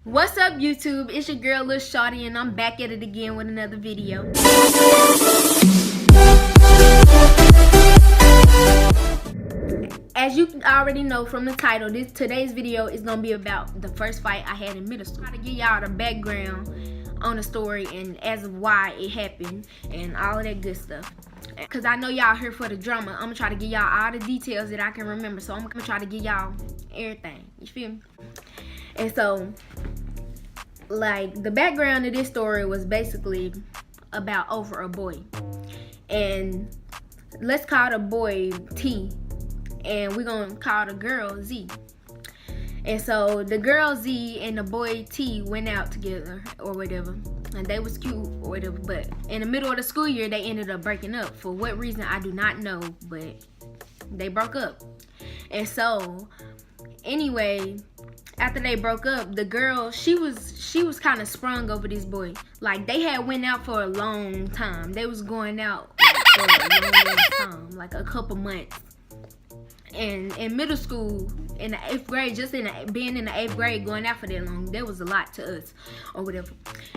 What's up, YouTube? It's your girl Lil Shawty, and I'm back at it again with another video. As you already know from the title, today's video is gonna be about the first fight I had in middle school. I'm trying to give y'all the background on the story and as of why it happened and all of that good stuff. Cause I know y'all here for the drama. I'm gonna try to give y'all all the details that I can remember. So I'm gonna try to give y'all everything. You feel me? And so, like, the background of this story was basically about over a boy. And let's call the boy T. And we're gonna call the girl Z. And so the girl Z and the boy T went out together or whatever. And they was cute or whatever. But in the middle of the school year, they ended up breaking up. For what reason, I do not know. But they broke up. And so, anyway, after they broke up, the girl, she was kind of sprung over this boy. Like, they had went out for a long time. They was going out for a long time, like a couple months. And in middle school, in the 8th grade, just being in the 8th grade, going out for that long, that was a lot to us or whatever.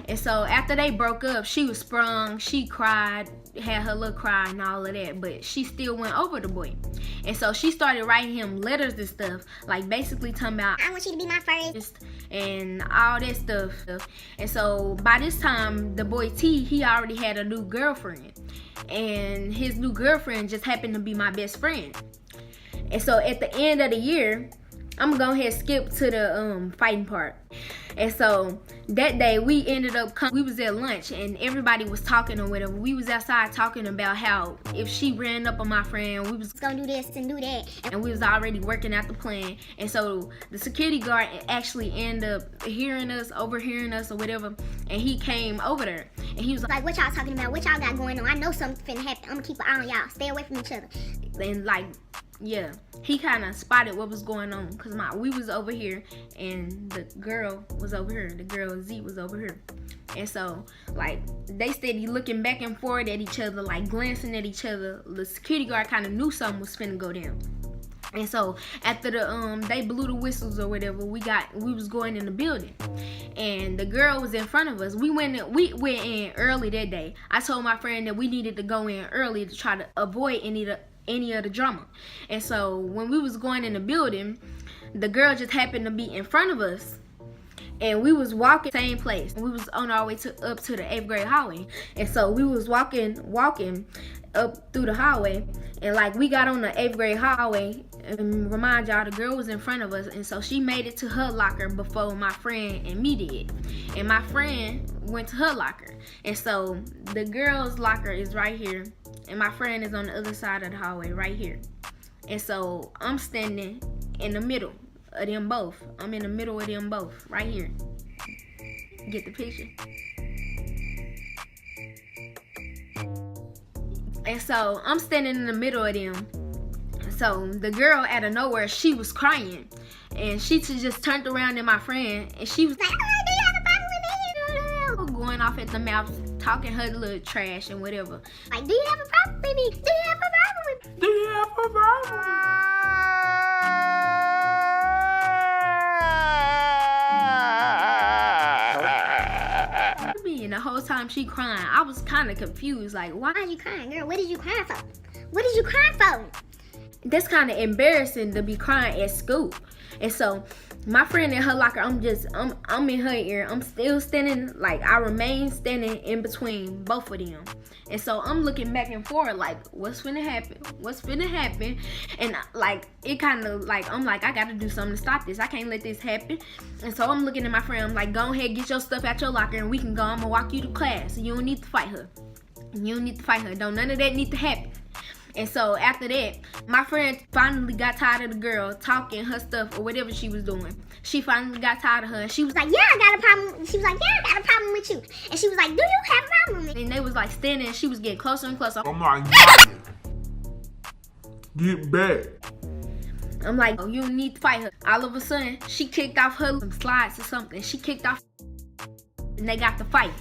And so after they broke up, she was sprung, she cried, had her little cry and all of that, but she still went over the boy. And so she started writing him letters and stuff, like basically talking about, I want you to be my first, and all that stuff. And so by this time, the boy T, he already had a new girlfriend. And his new girlfriend just happened to be my best friend. And so at the end of the year, I'm gonna go ahead and skip to the fighting part. And so that day we ended up we was at lunch and everybody was talking or whatever. We was outside talking about how if she ran up on my friend, we was gonna do this and do that. And we was already working out the plan. And so the security guard actually ended up overhearing us or whatever. And he came over there and he was like, what y'all talking about? What y'all got going on? I know something finna happen. I'm gonna keep an eye on y'all. Stay away from each other. And like, yeah, he kind of spotted what was going on because we was over here and the girl was over here. The girl Z was over here. And so, like, they steady looking back and forth at each other, like glancing at each other. The security guard kind of knew something was finna go down. And so after they blew the whistles or whatever, we was going in the building, and the girl was in front of us. We went in early that day. I told my friend that we needed to go in early to try to avoid any of the drama. And so when we was going in the building, the girl just happened to be in front of us, and we was walking same place. We was on our way up to the 8th grade hallway. And so we was walking up through the hallway, and like we got on the 8th grade hallway, and remind y'all, the girl was in front of us, and so she made it to her locker before my friend and me did. And my friend went to her locker. And so the girl's locker is right here, and my friend is on the other side of the hallway right here. And so I'm standing in the middle of them both. I'm in the middle of them both right here. Get the picture? And so I'm standing in the middle of them. So the girl out of nowhere, she was crying, and she just turned around at my friend, and she was like, oh, do you have a problem with me? Going off at the mouth, talking her little trash and whatever. Like, do you have a problem with me? Do you have a problem with me? Do you have a problem? And the whole time she crying, I was kind of confused. Like, why are you crying, girl? What did you cry for? What did you cry for? That's kind of embarrassing to be crying at school. And so my friend in her locker, I'm in her ear. I'm still standing, like, I remain standing in between both of them. And so I'm looking back and forth like, what's finna happen? What's finna happen? And like, it kind of like, I'm like, I gotta do something to stop this. I can't let this happen. And so I'm looking at my friend. I'm like, go ahead, get your stuff out your locker and we can go. I'm gonna walk you to class. You don't need to fight her. You don't need to fight her. Don't none of that need to happen. And so after that, my friend finally got tired of the girl talking her stuff or whatever she was doing. She finally got tired of her, and she was like, yeah, I got a problem. She was like, yeah, I got a problem with you. And she was like, do you have a problem with me? And they was like standing, and she was getting closer and closer. I'm like, God, get back. I'm like, oh, you don't need to fight her. All of a sudden, she kicked off her some slides or something. She kicked off, and they got to fight.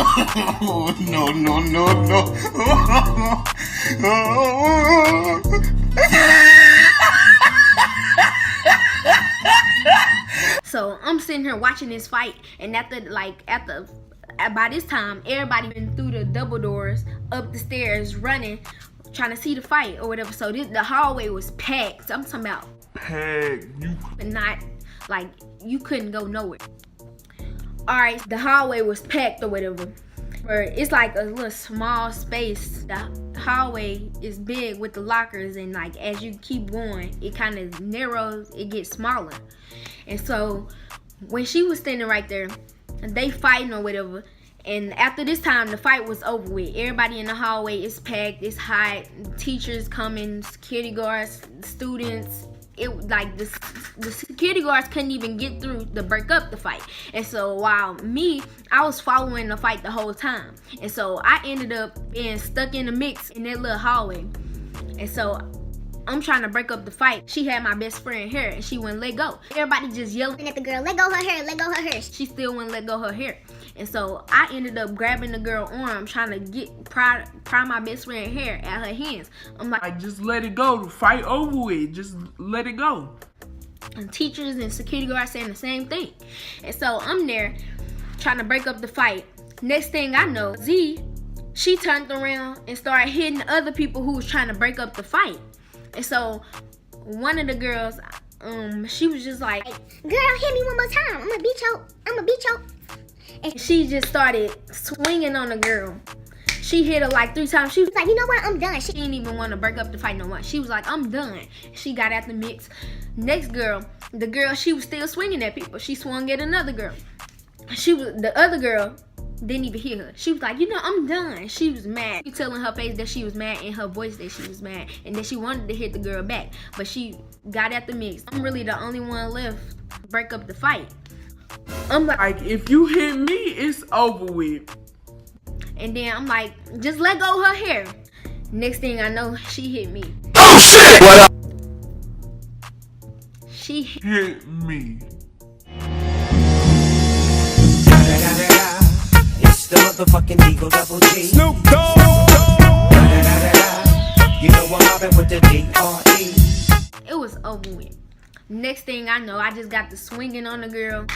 No, no, no, no. So I'm sitting here watching this fight, and by this time, everybody been through the double doors, up the stairs, running, trying to see the fight or whatever. So the hallway was packed. So I'm talking about Packed. and not like you couldn't go nowhere. All right, the hallway was packed or whatever. Or it's like a little small space. The hallway is big with the lockers, and like as you keep going, it kind of narrows, it gets smaller. And so when she was standing right there, they fighting or whatever. And after this time, the fight was over with. Everybody in the hallway is packed, it's hot, teachers coming, security guards, students. It like the security guards couldn't even get through to break up the fight. And so while I was following the fight the whole time. And so I ended up being stuck in the mix in that little hallway. And so I'm trying to break up the fight. She had my best friend here, and she wouldn't let go. Everybody just yelling at the girl, let go her hair, let go her hair. She still wouldn't let go her hair. And so I ended up grabbing the girl's arm, trying to pry my best friend's hair out her hands. I'm like, just let it go. The fight over with. Just let it go. And teachers and security guards saying the same thing. And so I'm there trying to break up the fight. Next thing I know, she turned around and started hitting other people who was trying to break up the fight. And so one of the girls, she was just like, girl, hit me one more time. I'm gonna beat you. And she just started swinging on the girl. She hit her like 3 times. She was like, you know what, I'm done. She didn't even want to break up the fight no more. She was like, I'm done. She got out the mix. Next girl, the girl, she was still swinging at people. She swung at another girl. The other girl didn't even hear her. She was like, you know, I'm done. She was mad. You tell in her face that she was mad, in her voice that she was mad, and that she wanted to hit the girl back. But she got at the mix. I'm really the only one left to break up the fight. I'm like, if you hit me, it's over with. And then I'm like, just let go of her hair. Next thing I know, she hit me. Oh shit! What up? She hit me. It's the motherfucking Eagle Double G. Snoop Dogg. You know I'm mobbing with the D.R.E. It was over with. Next thing I know, I just got the swinging on the girl.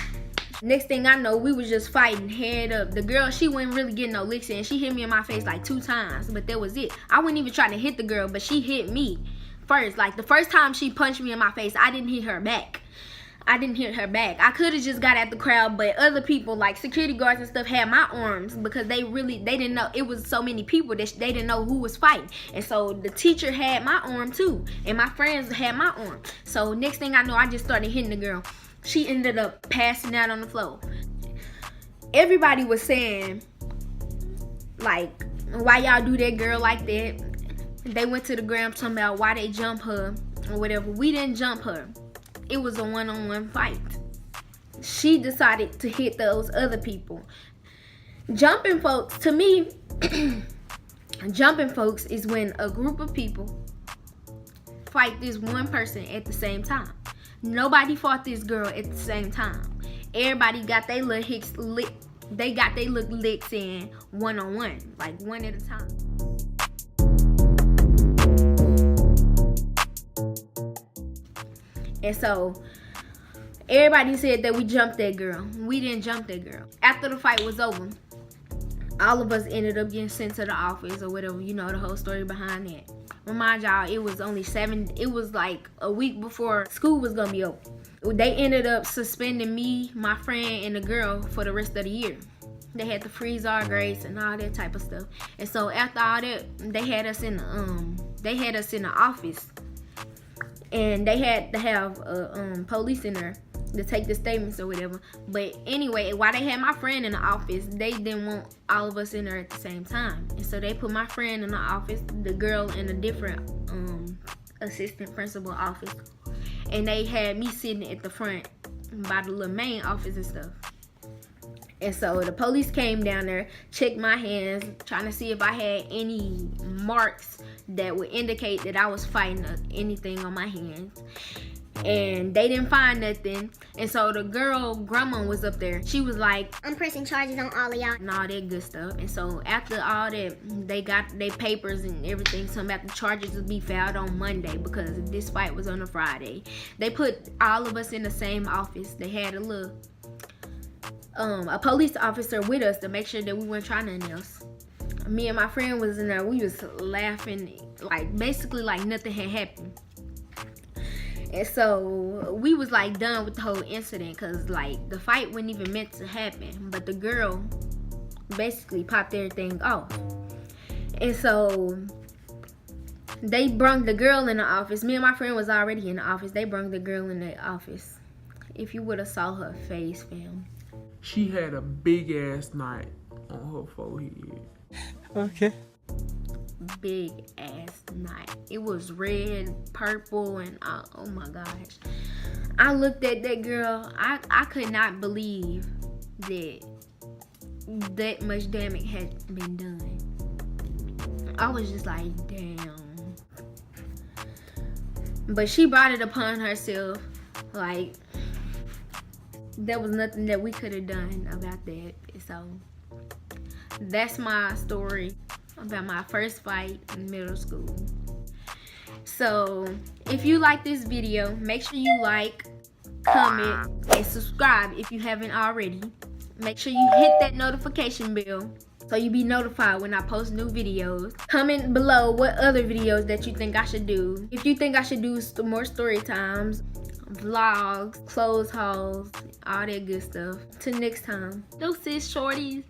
Next thing I know, we was just fighting head up. The girl, she wasn't really getting no licks in. She hit me in my face like 2 times, but that was it. I wasn't even trying to hit the girl, but she hit me first. Like the first time she punched me in my face, I didn't hit her back. I could have just got at the crowd, but other people like security guards and stuff had my arms because they didn't know. It was so many people that they didn't know who was fighting. And so the teacher had my arm too, and my friends had my arm. So next thing I know, I just started hitting the girl. She ended up passing out on the floor. Everybody was saying, like, why y'all do that girl like that? They went to the ground talking about why they jump her or whatever. We didn't jump her. It was a one-on-one fight. She decided to hit those other people. Jumping folks, to me, jumping folks is when a group of people fight this one person at the same time. Nobody fought this girl at the same time. Everybody got their little licks in one-on-one, like one at a time. And so everybody said that we jumped that girl. We didn't jump that girl. After the fight was over, all of us ended up getting sent to the office or whatever. You know the whole story behind that. Remind y'all, it was only it was like a week before school was gonna be open. They ended up suspending me, my friend, and the girl for the rest of the year. They had to freeze our grades and all that type of stuff. And so after all that, they had us in the office. And they had to have police in there to take the statements or whatever. But anyway, while they had my friend in the office, they didn't want all of us in there at the same time. And so they put my friend in the office, the girl in a different assistant principal office. And they had me sitting at the front by the little main office and stuff. And so the police came down there, checked my hands, trying to see if I had any marks that would indicate that I was fighting or anything on my hands. and they didn't find nothing. And so the girl grandma was up there. She was like, I'm pressing charges on all of y'all. and all that good stuff. And so after all that, they got their papers and everything. Some about the charges would be filed on Monday because this fight was on a Friday. They put all of us in the same office. They had a police officer with us to make sure that we weren't trying nothing else. Me and my friend was in there. We was laughing, like basically like nothing had happened. And so we was like done with the whole incident because like the fight wasn't even meant to happen. But the girl basically popped everything off. And so they brung the girl in the office. Me and my friend was already in the office. They brung the girl in the office. If you would have saw her face, fam. She had a big ass knot on her forehead. Okay. Big ass knot. It was red, purple, and oh my gosh. I looked at that girl. I could not believe that much damage had been done. I was just like, damn. But she brought it upon herself. Like, there was nothing that we could have done about that. So that's my story about my first fight in middle school. So if you like this video, make sure you like, comment, and subscribe if you haven't already. Make sure you hit that notification bell so you be notified when I post new videos. Comment below what other videos that you think I should do. If you think I should do more story times, vlogs, clothes hauls, all that good stuff. Till next time. Deuces, shorties.